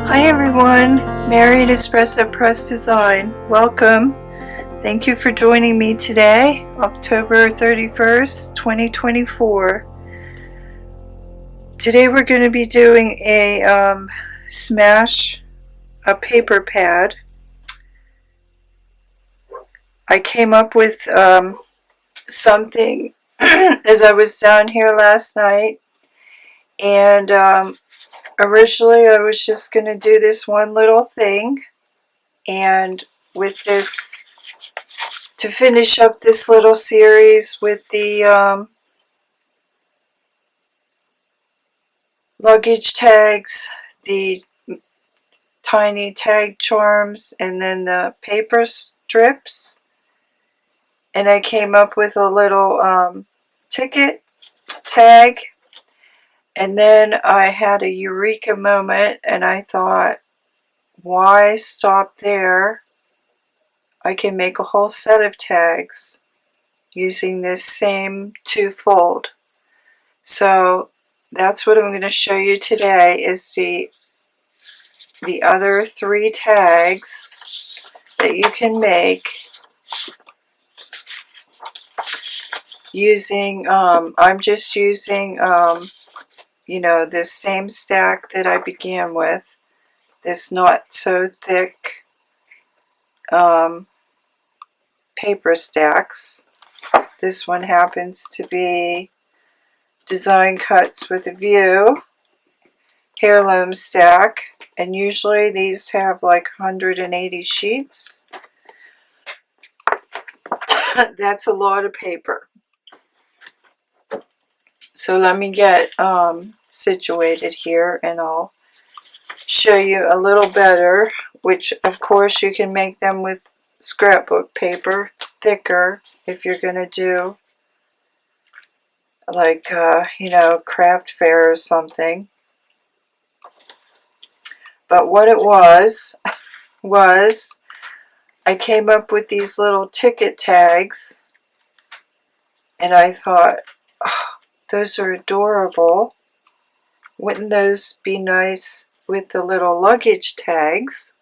Hi everyone, Mary at Espresso Press Design. Welcome. Thank you for joining me today, October 31st, 2024. Today we're going to be doing a smash, a paper pad. I came up with something as I was down here last night, and originally I was just going to do this one little thing, and with this, to finish up this little series with the luggage tags, the tiny tag charms, and then the paper strips, and I came up with a little ticket tag, and then I had a eureka moment and I thought, why stop there? I can make a whole set of tags using this same two-fold. So that's what I'm going to show you today, is the other three tags that you can make using, I'm just using, you know, this same stack that I began with, this not so thick paper stacks. This one happens to be Design Cuts with a View heirloom stack, and usually these have like 180 sheets. That's a lot of paper. So let me get situated here and I'll show you a little better, which of course you can make them with scrapbook paper, thicker, if you're going to do like, you know, craft fair or something. But what it was I came up with these little ticket tags, and I thought, oh, those are adorable. Wouldn't those be nice with the little luggage tags?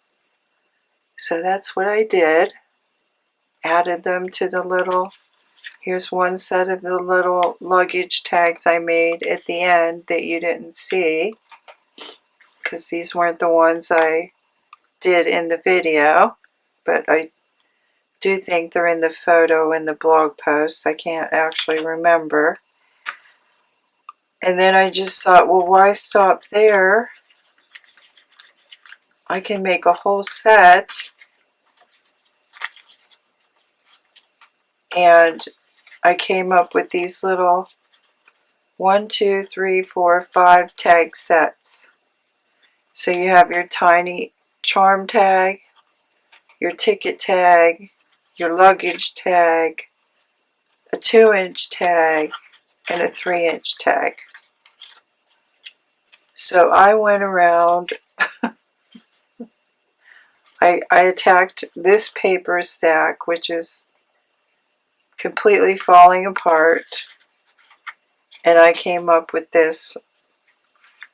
So that's what I did. Added them to the little, here's one set of the little luggage tags I made at the end that you didn't see, because these weren't the ones I did in the video, but I do think they're in the photo in the blog post. I can't actually remember. And then I just thought, well, why stop there? I can make a whole set. And I came up with these little 1, 2, 3, 4, 5 tag sets. So you have your tiny charm tag, your ticket tag, your luggage tag, a 2-inch tag, and a 3-inch tag. So I went around, I attacked this paper stack, which is completely falling apart, and I came up with this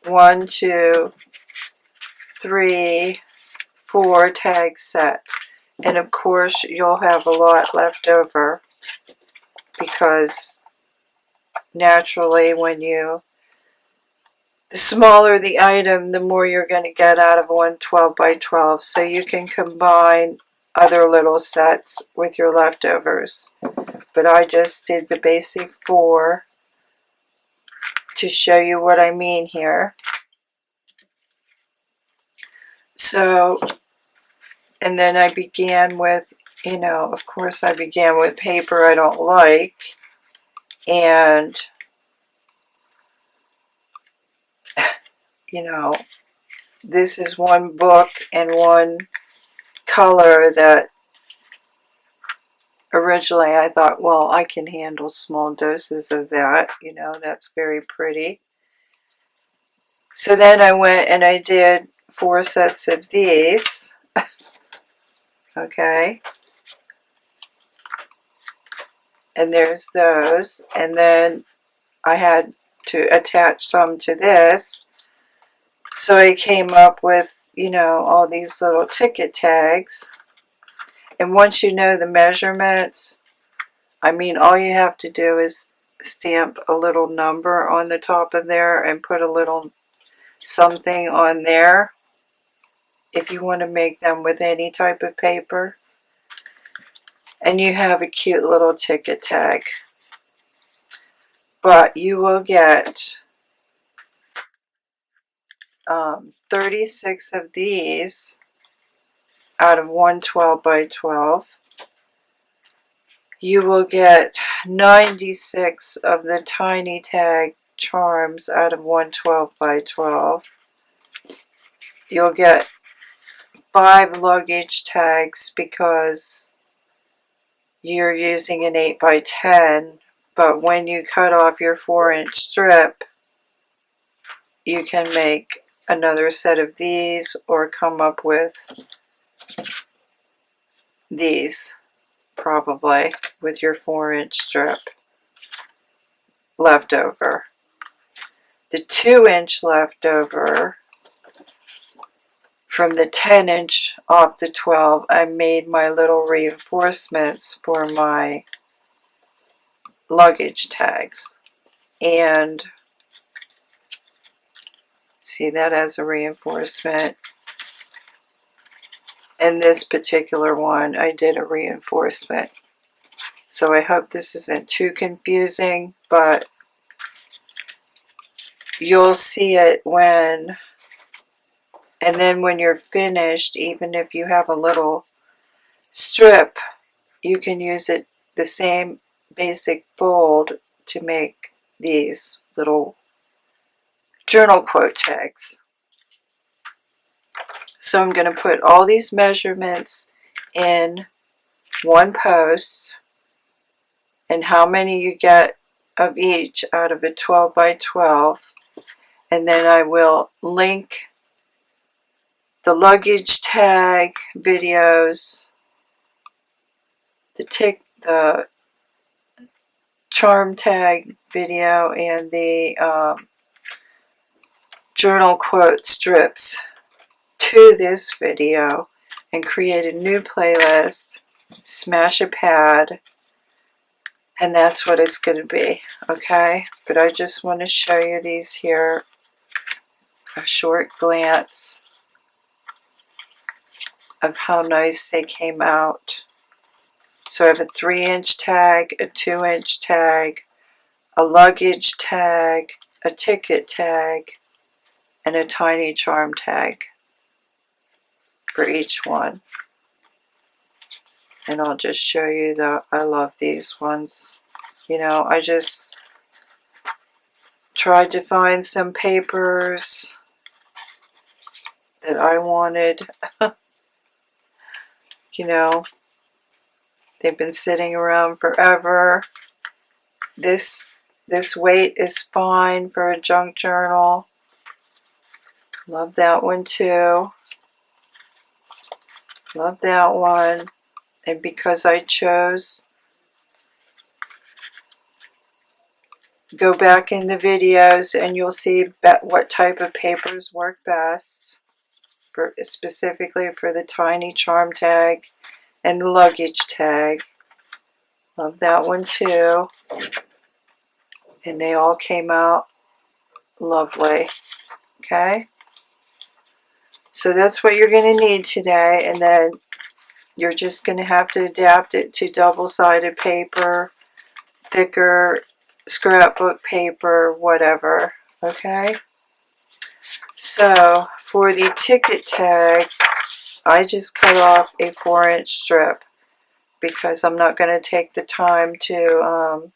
1, 2, 3, 4 tag set. And of course you'll have a lot left over, because naturally when you, the smaller the item, the more you're going to get out of one 12 by 12. So you can combine other little sets with your leftovers. But I just did the basic 4 to show you what I mean here. So, and then I began with, you know, of course I began with paper I don't like. And, you know, this is one book and one color that originally I thought, well, I can handle small doses of that. You know, that's very pretty. So then I went and I did 4 sets of these. Okay. And there's those. And then I had to attach some to this. So I came up with, you know, all these little ticket tags. And once you know the measurements, I mean, all you have to do is stamp a little number on the top of there and put a little something on there if you want to make them with any type of paper. And you have a cute little ticket tag. But you will get 36 of these out of 112 by 12. You will get 96 of the tiny tag charms out of 112 by 12. You'll get 5 luggage tags because you're using an 8 by 10, but when you cut off your 4-inch strip, you can make another set of these or come up with these, probably, with your 4-inch strip left over. The 2-inch left over from the 10-inch off the 12, I made my little reinforcements for my luggage tags. And see, that as a reinforcement. And this particular one, I did a reinforcement. So I hope this isn't too confusing, but you'll see it when, and then when you're finished, even if you have a little strip, you can use it, the same basic fold, to make these little journal quote tags. So I'm going to put all these measurements in one post, and how many you get of each out of a 12 by 12, and then I will link the luggage tag videos, the charm tag video, and the journal quote strips to this video, and create a new playlist, smash a pad, and that's what it's going to be, okay? But I just want to show you these here, a short glance of how nice they came out. So I have a 3-inch tag, a 2-inch tag, a luggage tag, a ticket tag, and a tiny charm tag for each one. And I'll just show you I love these ones. You know, I just tried to find some papers that I wanted. You know, they've been sitting around forever. This weight is fine for a junk journal. Love that one too. Love that one. And because I chose, go back in the videos and you'll see what type of papers work best, specifically for the tiny charm tag and the luggage tag. Love that one too. And they all came out lovely. Okay? So that's what you're going to need today, and then you're just going to have to adapt it to double-sided paper, thicker scrapbook paper, whatever. Okay? So for the ticket tag, I just cut off a 4-inch strip because I'm not going to take the time to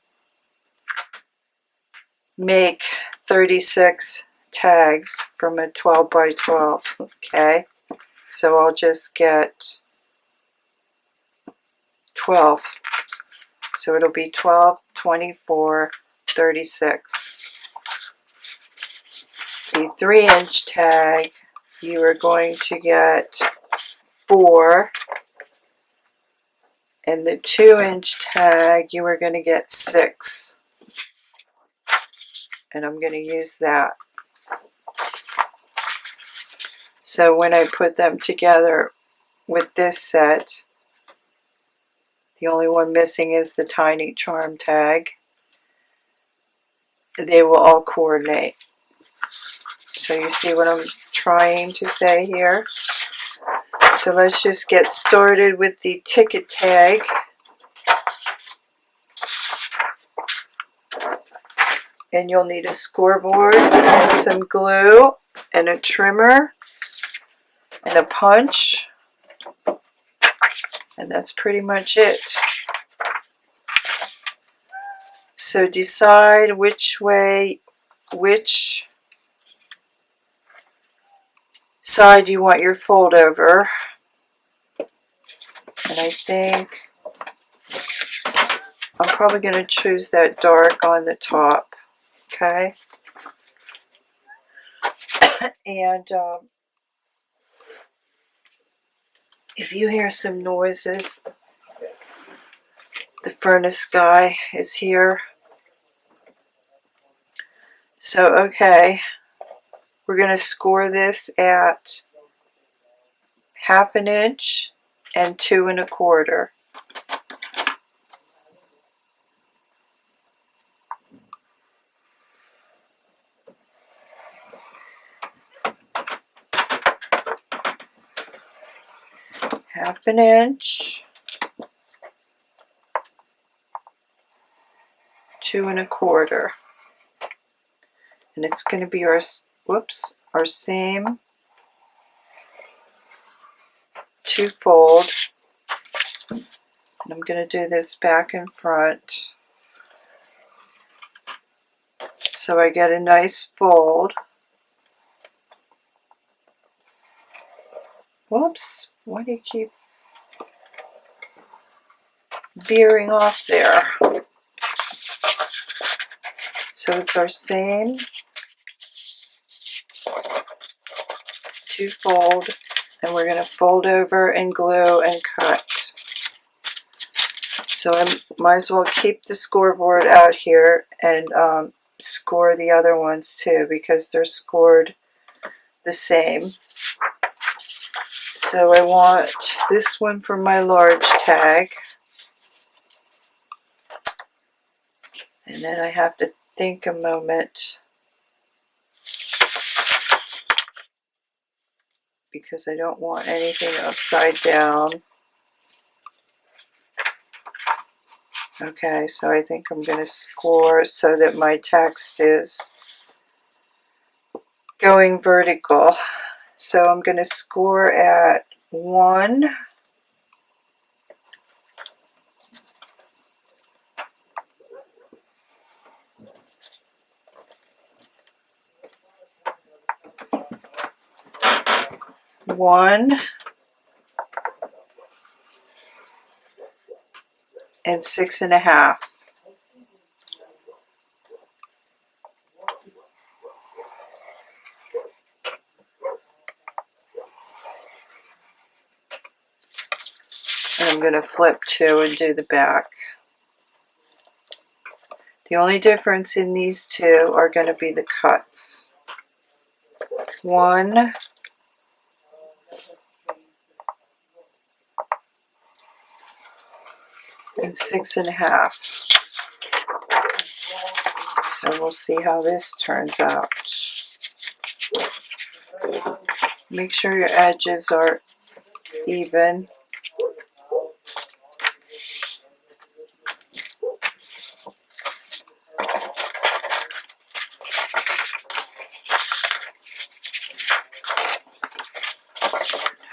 make 36 tags from a 12 by 12. Okay? So I'll just get 12. So it'll be 12, 24, 36. The 3-inch tag, you are going to get 4. And the 2-inch tag, you are going to get 6. And I'm going to use that. So when I put them together with this set, the only one missing is the tiny charm tag. They will all coordinate. So you see what I'm trying to say here? So let's just get started with the ticket tag. And you'll need a scoreboard and some glue and a trimmer and a punch. And that's pretty much it. So decide which side you want your fold over. And I think I'm probably going to choose that dark on the top. Okay. And if you hear some noises, the furnace guy is here. So, okay, we're going to score this at 1/2 inch and 2 1/4. Half an inch, 2 1/4. And it's going to be our same 2-fold. And I'm going to do this back and front so I get a nice fold. Whoops, why do you keep veering off there? So it's our same 2-fold, and we're going to fold over and glue and cut. So I might as well keep the scoreboard out here and score the other ones too, because they're scored the same. So I want this one for my large tag. And then I have to think a moment, because I don't want anything upside down. Okay, so I think I'm going to score so that my text is going vertical. So I'm going to score at 1, and 6 1/2. And I'm going to flip 2 and do the back. The only difference in these two are going to be the cuts. 1 and 6 1/2. So we'll see how this turns out. Make sure your edges are even.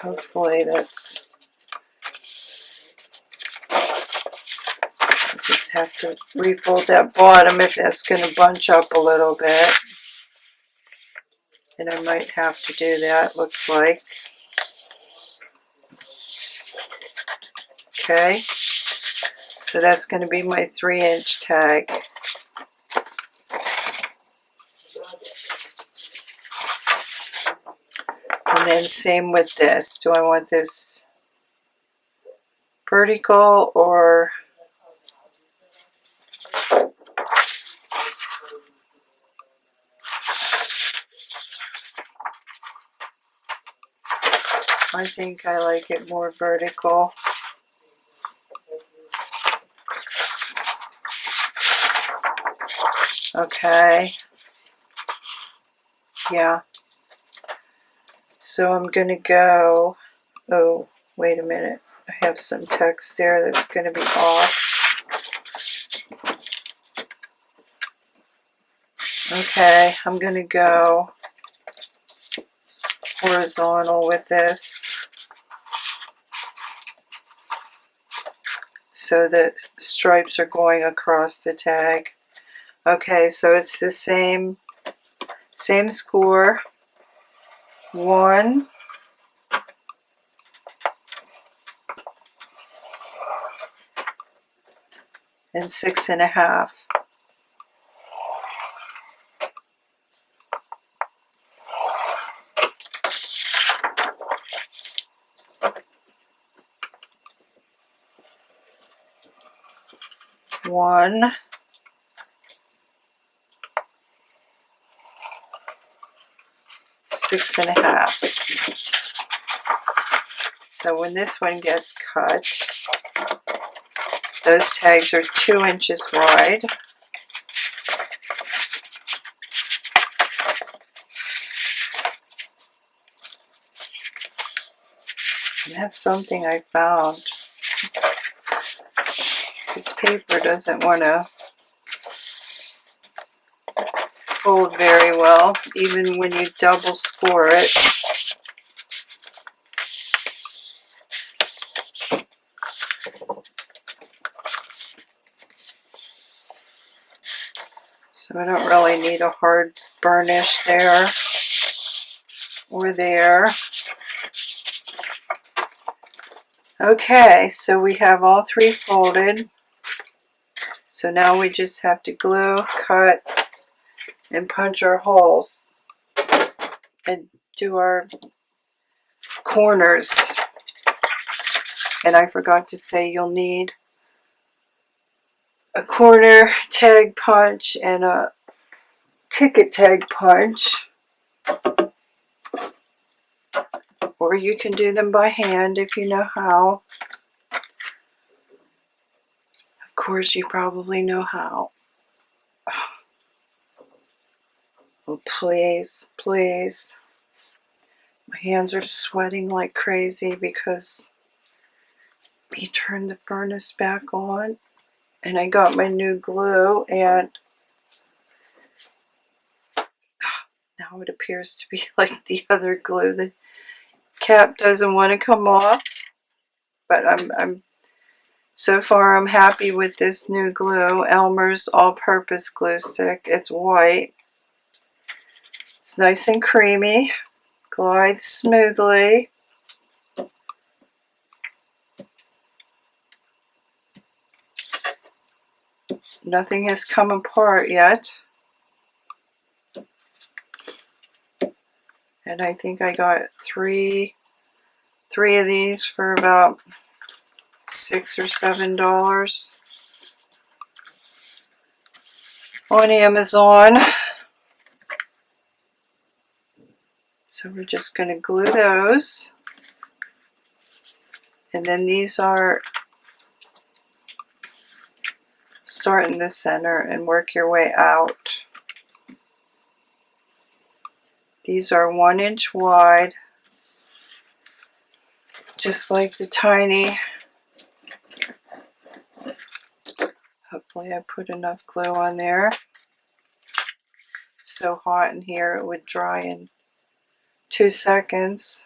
Hopefully that's, I just have to refold that bottom if that's going to bunch up a little bit. And I might have to do that, looks like. Okay, so that's going to be my 3-inch tag. And then same with this. Do I want this vertical or I think I like it more vertical. Okay. Yeah. So I'm going to go, oh, wait a minute. I have some text there that's going to be off. Okay, I'm going to go horizontal with this so that stripes are going across the tag. Okay, so it's the same score. 1 and 6.5. One, 6.5. So when this one gets cut, those tags are 2 inches wide. And that's something I found. This paper doesn't want to fold very well, even when you double score it. So I don't really need a hard burnish there or there. Okay, so we have all 3 folded. So now we just have to glue, cut, and punch our holes and do our corners. And I forgot to say you'll need a corner tag punch and a ticket tag punch. Or you can do them by hand if you know how. Of course, you probably know how. Oh, please, please. My hands are sweating like crazy because he turned the furnace back on and I got my new glue, and now it appears to be like the other glue. The cap doesn't want to come off, but I'm so far I'm happy with this new glue, Elmer's all-purpose glue stick. It's white. It's nice and creamy, glides smoothly. Nothing has come apart yet. And I think I got three of these for about $6 or $7 on Amazon. So we're just going to glue those. And then these are start in the center and work your way out. These are 1 inch wide, just like the tiny. Hopefully I put enough glue on there. It's so hot in here it would dry in 2 seconds.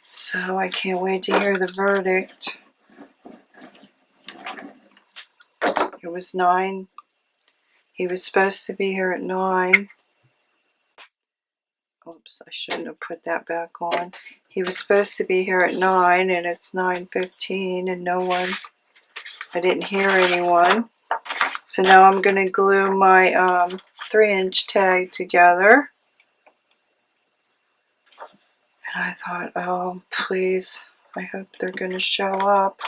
So I can't wait to hear the verdict. It was 9. He was supposed to be here at 9. Oops, I shouldn't have put that back on. He was supposed to be here at 9 and it's 9:15 and no one, I didn't hear anyone. So now I'm going to glue my 3-inch tag together. And I thought, oh, please, I hope they're going to show up.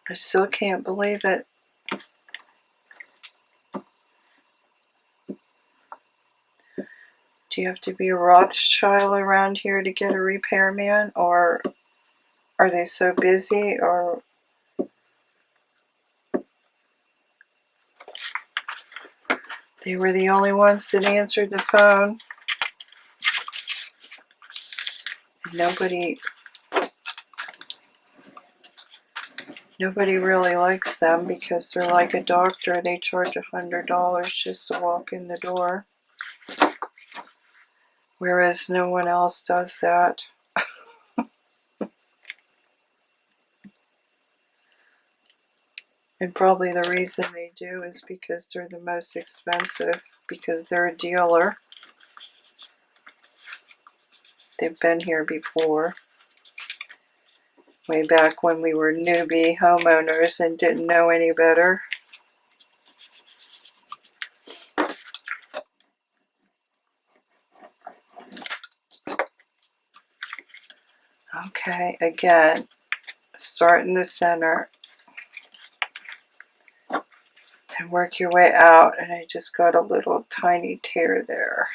I still can't believe it. Do you have to be a Rothschild around here to get a repairman, or are they so busy, or they were the only ones that answered the phone? Nobody really likes them because they're like a doctor. They charge $100 just to walk in the door, whereas no one else does that. And probably the reason they do is because they're the most expensive, because they're a dealer. They've been here before, way back when we were newbie homeowners and didn't know any better. Okay, again, start in the center and work your way out, and I just got a little tiny tear there.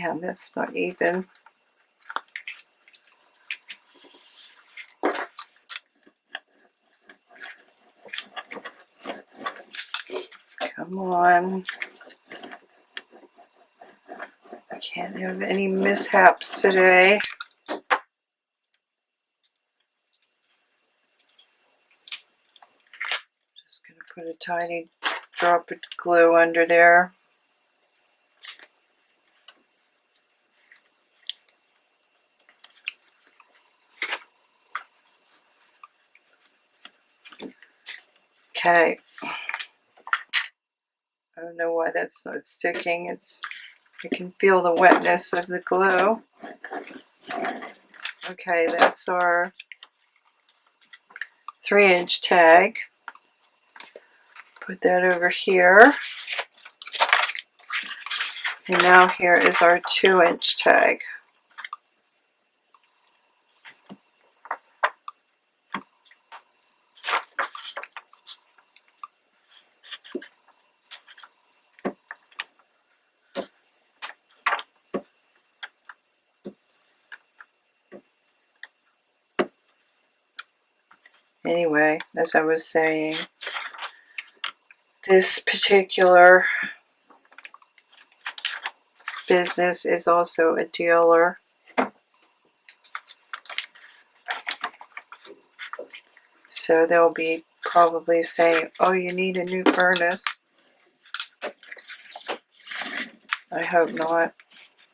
And that's not even. Come on. I can't have any mishaps today. Just going to put a tiny drop of glue under there. Okay. I don't know why that's not sticking. I can feel the wetness of the glue. Okay, that's our 3-inch tag. Put that over here. And now here is our 2-inch tag. Anyway, as I was saying, this particular business is also a dealer. So they'll be probably saying, oh, you need a new furnace. I hope not.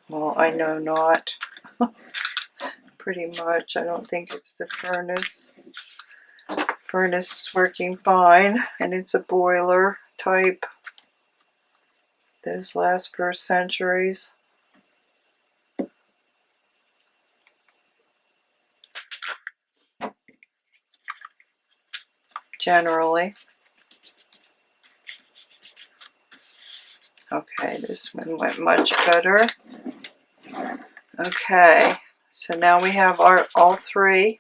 Well, I know not. Pretty much. I don't think it's the furnace. Furnace is working fine, and it's a boiler type. Those last for centuries. Generally. Okay, this one went much better. Okay, so now we have our all three.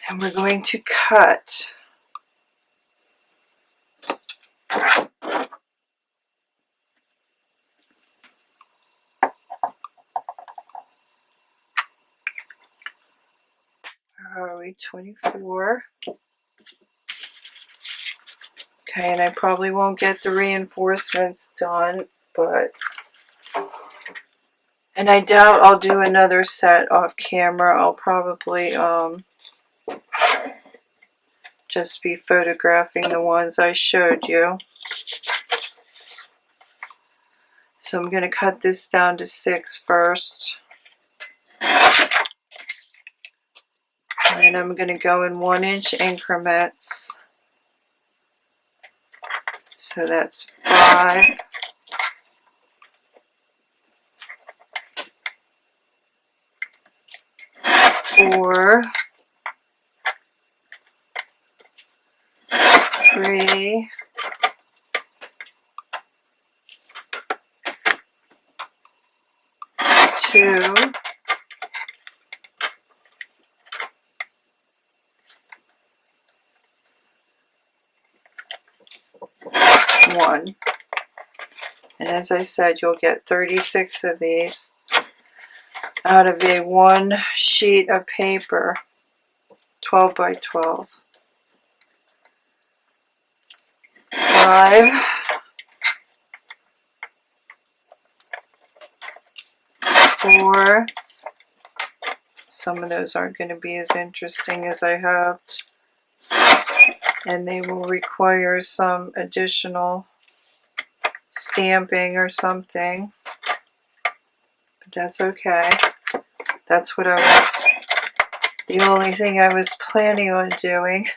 And we're going to cut. Where are we? 24. Okay, and I probably won't get the reinforcements done, but... And I doubt I'll do another set off camera. I'll probably just be photographing the ones I showed you. So I'm going to cut this down to 6 first. And then I'm going to go in 1-inch increments. So that's 5. 4. 3, 2, 1. And as I said, you'll get 36 of these out of a 1 sheet of paper, 12 by 12. 5, 4. Some of those aren't going to be as interesting as I hoped, and they will require some additional stamping or something, but that's okay. That's what the only thing I was planning on doing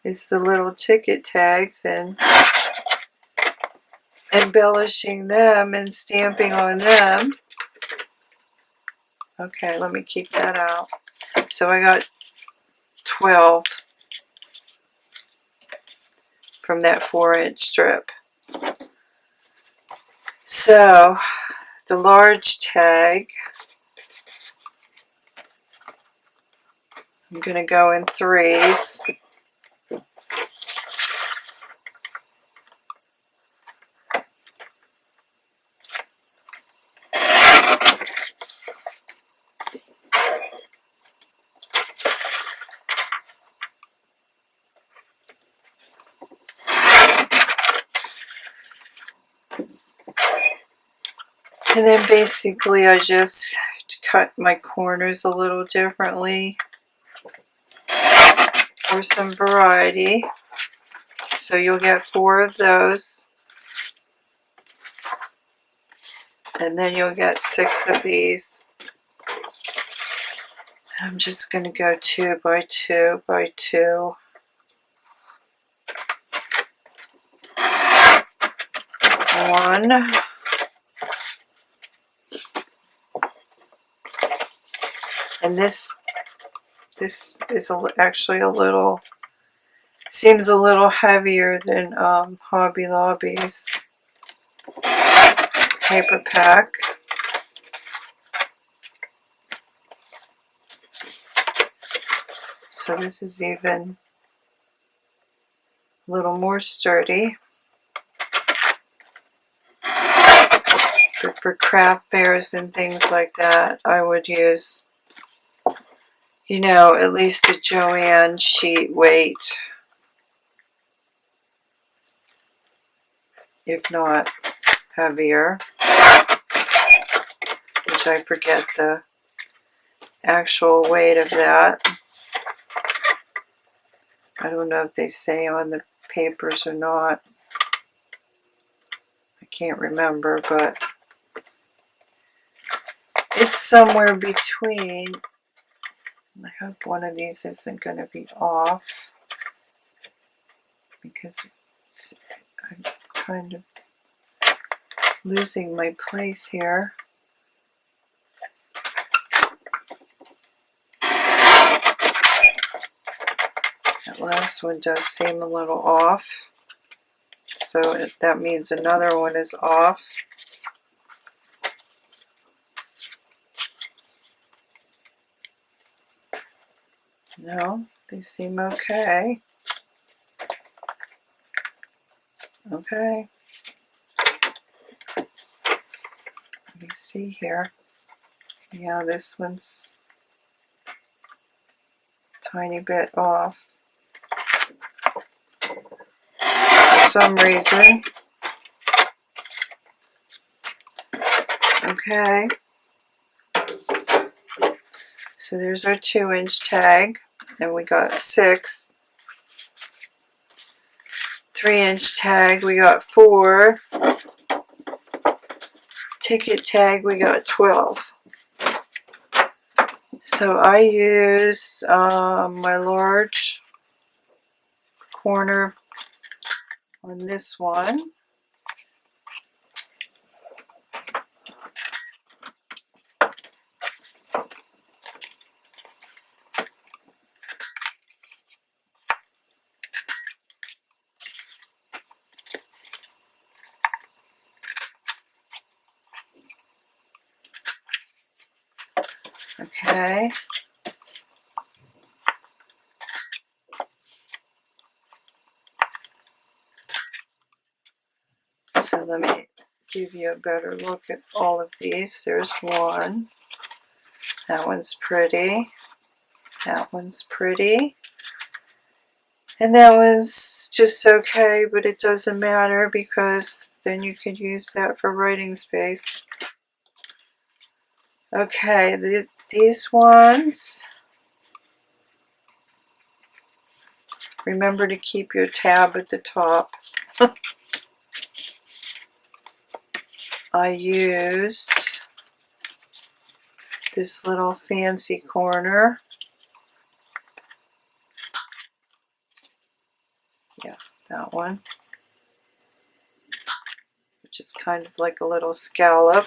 is the little ticket tags and embellishing them and stamping on them. Okay, let me keep that out. So I got 12 from that 4-inch strip. So the large tag, I'm going to go in 3s. And then basically I just cut my corners a little differently for some variety. So you'll get 4 of those. And then you'll get 6 of these. I'm just going to go 2 by 2 by 2. 1. And this is actually a little, seems a little heavier than Hobby Lobby's paper pack. So this is even a little more sturdy. But for craft fairs and things like that, I would use, you know, at least a Joann sheet weight, if not heavier, which I forget the actual weight of that. I don't know if they say on the papers or not. I can't remember, but it's somewhere between. I hope one of these isn't going to be off, because I'm kind of losing my place here. That last one does seem a little off, so that means another one is off. No, they seem okay. Okay. Let me see here. Yeah, this one's a tiny bit off for some reason. Okay. So there's our 2-inch tag, and we got 6. 3-inch tag, we got 4. Ticket tag, we got 12. So I used my large corner on this one. Okay. So let me give you a better look at all of these. There's one. That one's pretty. That one's pretty. And that one's just okay, but it doesn't matter because then you could use that for writing space. Okay, these ones, remember to keep your tab at the top. I used this little fancy corner. Yeah, that one. Which is kind of like a little scallop.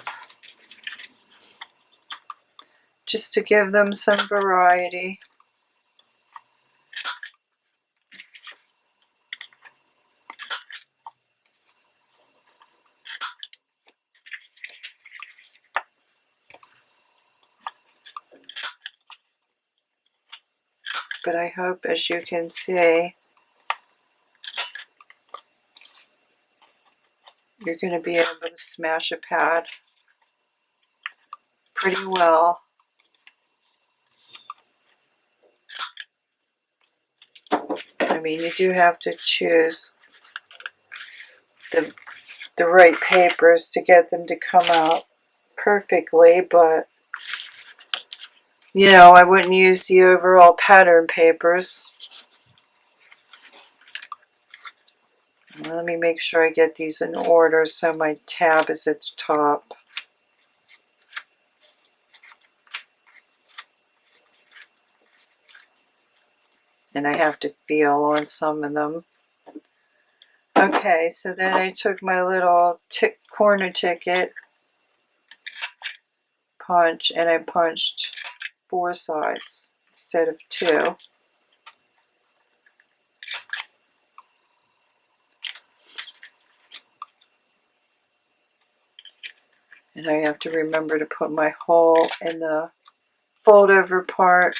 Just to give them some variety. But I hope, as you can see, you're going to be able to smash a pad pretty well. I mean, you do have to choose the right papers to get them to come out perfectly, but you know, I wouldn't use the overall pattern papers. Let me make sure I get these in order so my tab is at the top. And I have to feel on some of them. Okay, so then I took my little corner ticket punch and I punched 4 sides instead of 2. And I have to remember to put my hole in the fold over part.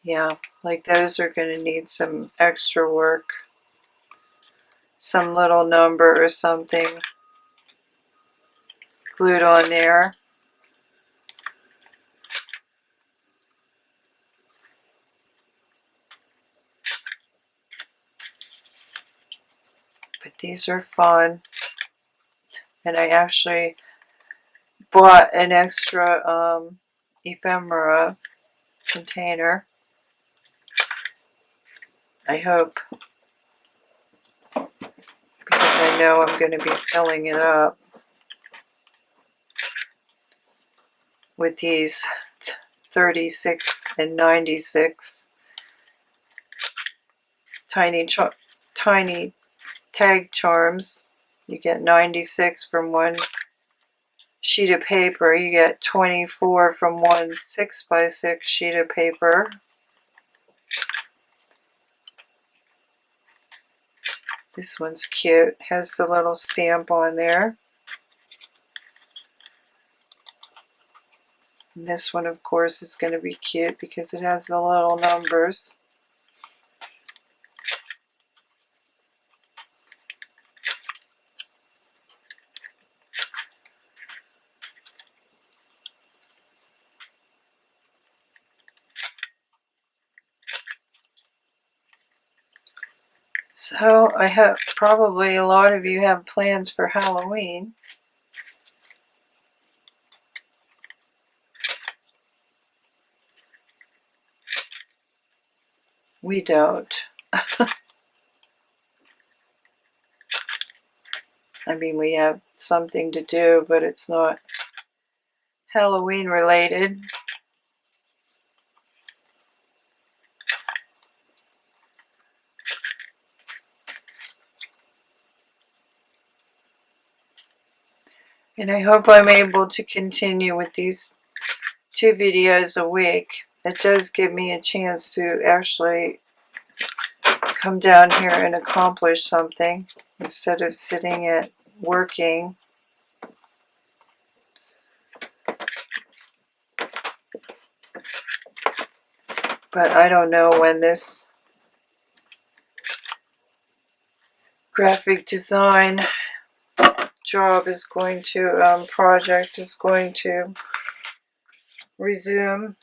Yeah, like those are going to need some extra work. Some little number or something glued on there. But these are fun. And I actually bought an extra ephemera container. I hope, because I know I'm going to be filling it up with these 36 and 96 tiny tag charms. You get 96 from one sheet of paper. You get 24 from one 6x6 sheet of paper. This one's cute. Has the little stamp on there. And this one, of course, is going to be cute because it has the little numbers. So I hope probably a lot of you have plans for Halloween. We don't. I mean, we have something to do, but it's not Halloween related. And I hope I'm able to continue with these 2 videos a week. It does give me a chance to actually come down here and accomplish something instead of sitting at working. But I don't know when this graphic design job is going to, project is going to resume.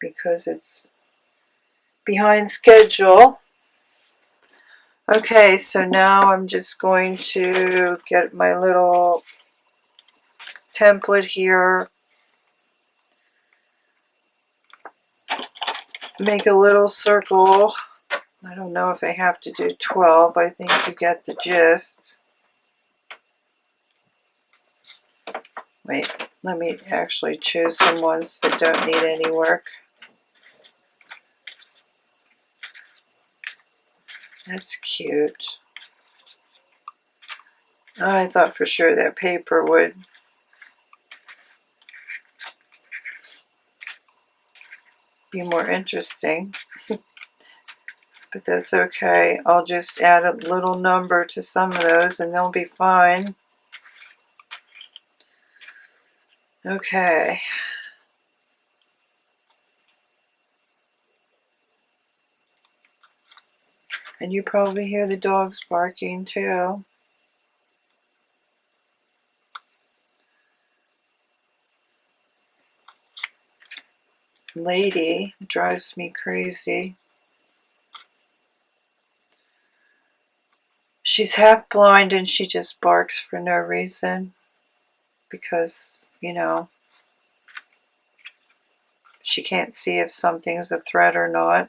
Because it's behind schedule. Okay, so now I'm just going to get my little template here. Make a little circle. I don't know if I have to do 12. I think you get the gist. Wait, let me actually choose some ones that don't need any work. That's cute. I thought for sure that paper would be more interesting. But that's okay. I'll just add a little number to some of those and they'll be fine. Okay. And you probably hear the dogs barking too. Lady drives me crazy. She's half blind and she just barks for no reason. Because, you know, she can't see if something's a threat or not.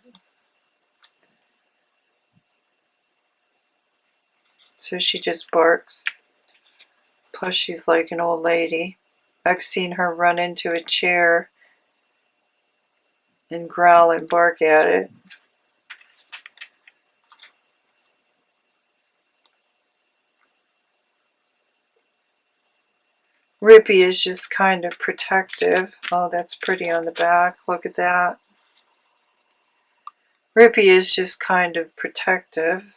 So she just barks. Plus she's like an old lady. I've seen her run into a chair and growl and bark at it. Rippy is just kind of protective. Oh, that's pretty on the back. Look at that. Rippy is just kind of protective.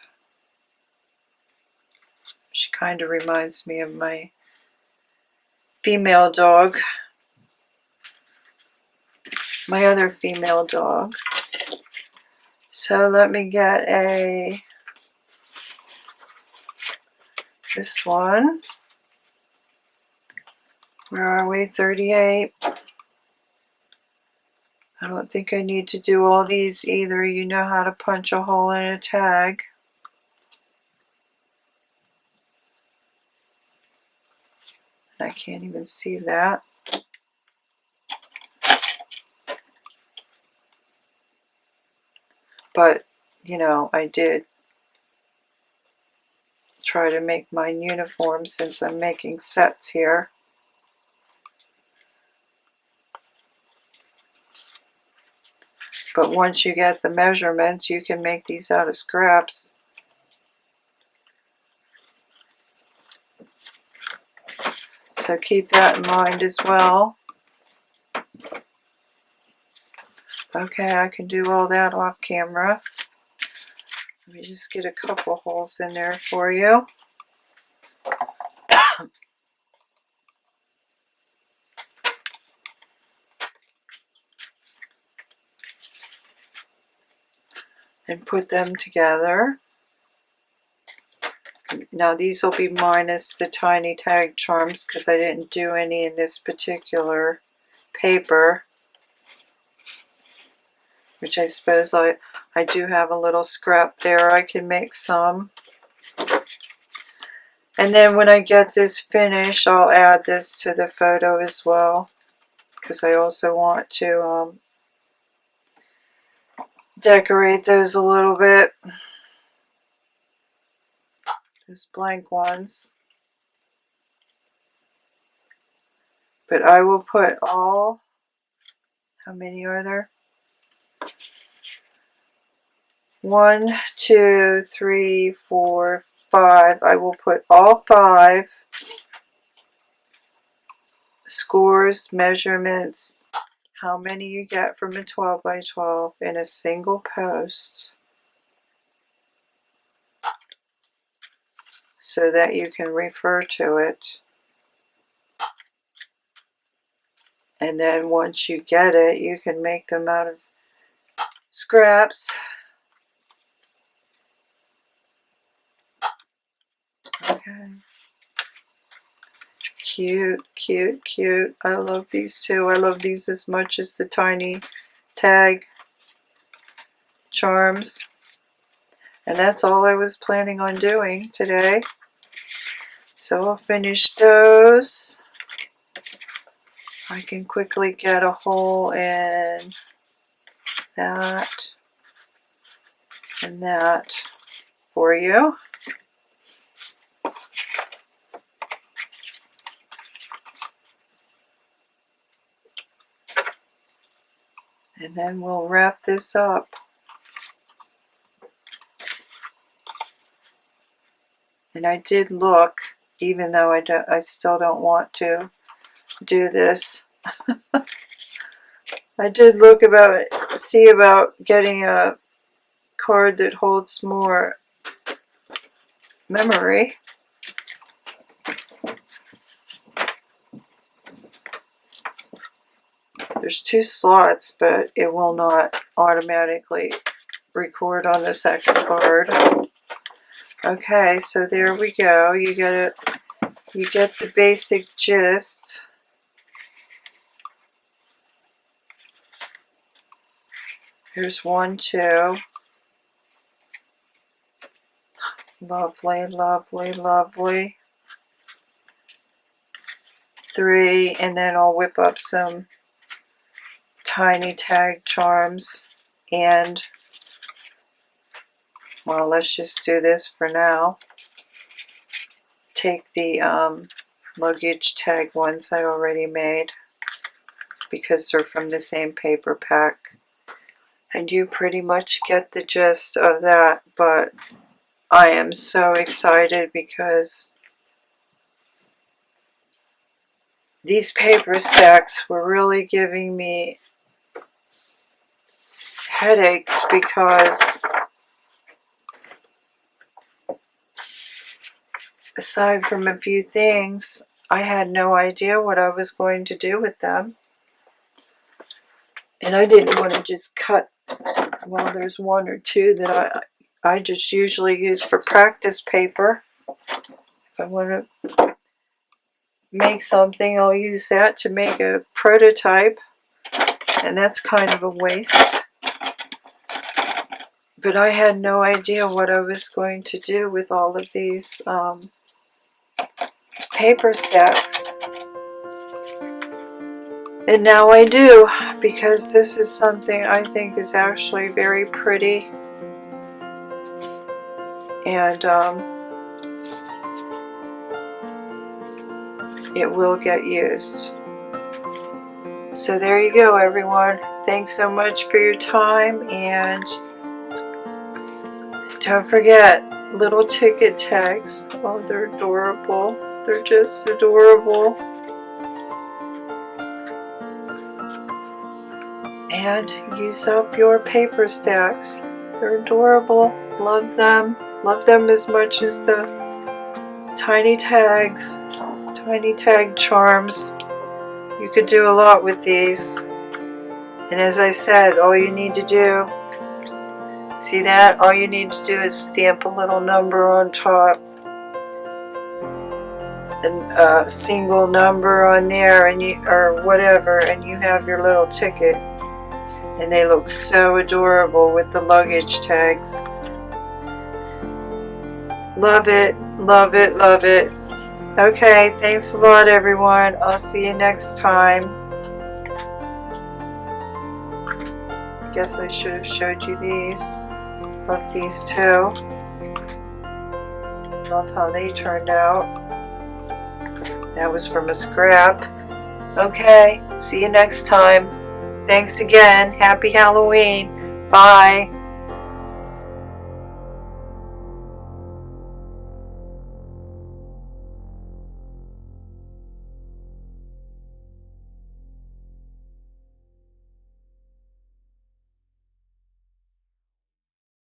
She kind of reminds me of my female dog. My other female dog. So let me get this one. Where are we? 38. I don't think I need to do all these either. You know how to punch a hole in a tag. I can't even see that. But, you know, I did try to make mine uniform since I'm making sets here. But once you get the measurements, you can make these out of scraps. So keep that in mind as well. Okay, I can do all that off camera. Let me just get a couple holes in there for you. And put them together. Now these will be minus the tiny tag charms because I didn't do any in this particular paper. Which I suppose I do have a little scrap there. I can make some. And then when I get this finished, I'll add this to the photo as well. Because I also want to decorate those a little bit. Those blank ones. But I will put all, how many are there? 1, 2, 3, 4, 5. I will put all 5 scores, measurements, how many you get from a 12 by 12 in a single post so that you can refer to it. And then once you get it, you can make them out of scraps. Okay. Cute, cute, cute. I love these too. I love these as much as the tiny tag charms. And that's all I was planning on doing today. So I'll finish those. I can quickly get a hole in that and that for you. And then we'll wrap this up. And I did look, even though I still don't want to do this. I did look see about getting a card that holds more memory. There's 2 slots, but it will not automatically record on the second card. Okay, so there we go. You get the basic gist. Here's 1, 2. Lovely, lovely, lovely. 3, and then I'll whip up some tiny tag charms, and well, let's just do this for now. Take the luggage tag ones I already made because they're from the same paper pack, and you pretty much get the gist of that. But I am so excited because these paper stacks were really giving me headaches because aside from a few things, I had no idea what I was going to do with them. And I didn't want to just cut, well, there's 1 or 2 that I just usually use for practice paper. If I want to make something, I'll use that to make a prototype, and that's kind of a waste. But I had no idea what I was going to do with all of these paper stacks. And now I do, because this is something I think is actually very pretty. And it will get used. So there you go, everyone. Thanks so much for your time, and don't forget little ticket tags. Oh, they're adorable. They're just adorable. And use up your paper stacks. They're adorable. Love them. Love them as much as the tiny tags, tiny tag charms. You could do a lot with these. And as I said, all you need to do, see that? All you need to do is stamp a little number on top, and a single number on there, and or whatever, and you have your little ticket. And they look so adorable with the luggage tags. Love it, love it, love it. Okay, thanks a lot, everyone. I'll see you next time. I guess I should have showed you these. Love these too. Love how they turned out. That was from a scrap. Okay, see you next time. Thanks again. Happy Halloween. Bye.